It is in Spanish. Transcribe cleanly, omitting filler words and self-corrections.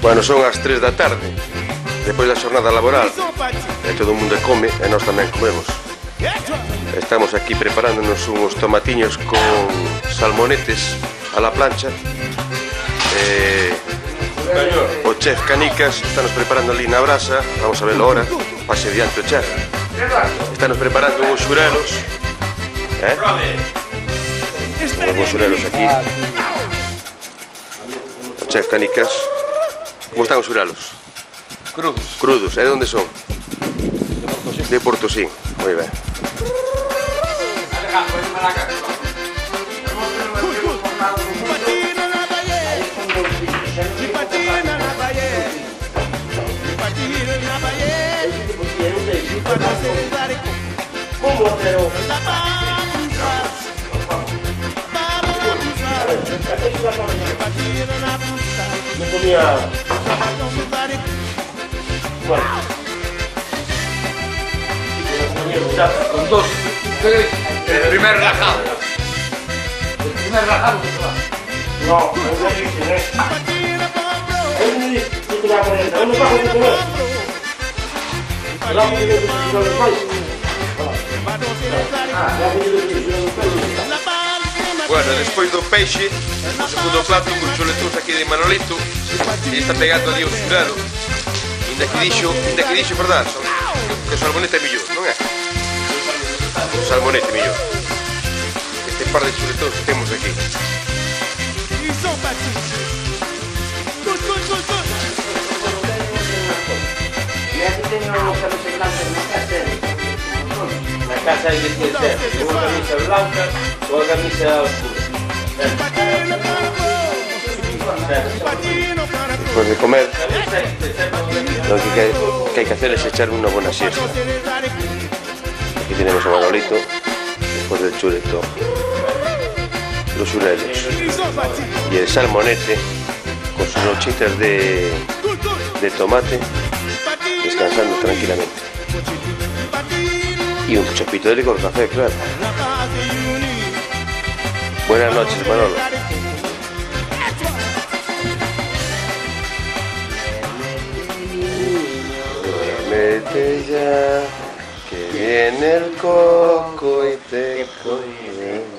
Bueno, son as 3 da tarde, depois da xornada laboral, e todo o mundo come, e nós tamén comemos. Estamos aquí preparándonos uns tomatiños con salmonetes a la plancha. O chef Canicas estános preparando ali na brasa, vamos a verlo ahora, pase diante o chef. Estános preparando uns xurelos, uns xurelos aquí. O chef Canicas. Como están os xurelos? Crudos. Crudos, e de onde son? De Portosín, moi ben. No comía. Bueno. Con dos. El primer rajado. El primer rajado que se va. No, no existe, ¿eh? Yo te voy a poner. ¿Dónde bajo de comer? ¿La comida de los países? La comida de los países. Bueno, despois do peixe, o segundo plato, con chuletos aquí de Manolito, e está pegando ali o xurado. Inda que dixo, verdad, que o salmonete é millor, non é? O salmonete é millor. Este par de chuletos que temos aquí. Na casa hay que tener una camisa blanca o una camisa oscura. Despois de comer, lo que hay que hacer es echar una buena siesta. Aquí tenemos a Manolito, después del chuleto, los xurelos y el salmonete con sus lonchitas de tomate, descansando tranquilamente. Y un chopito de licor café, claro. Buenas noches, Manolo. Duérmete ya, que viene el coco y te coge.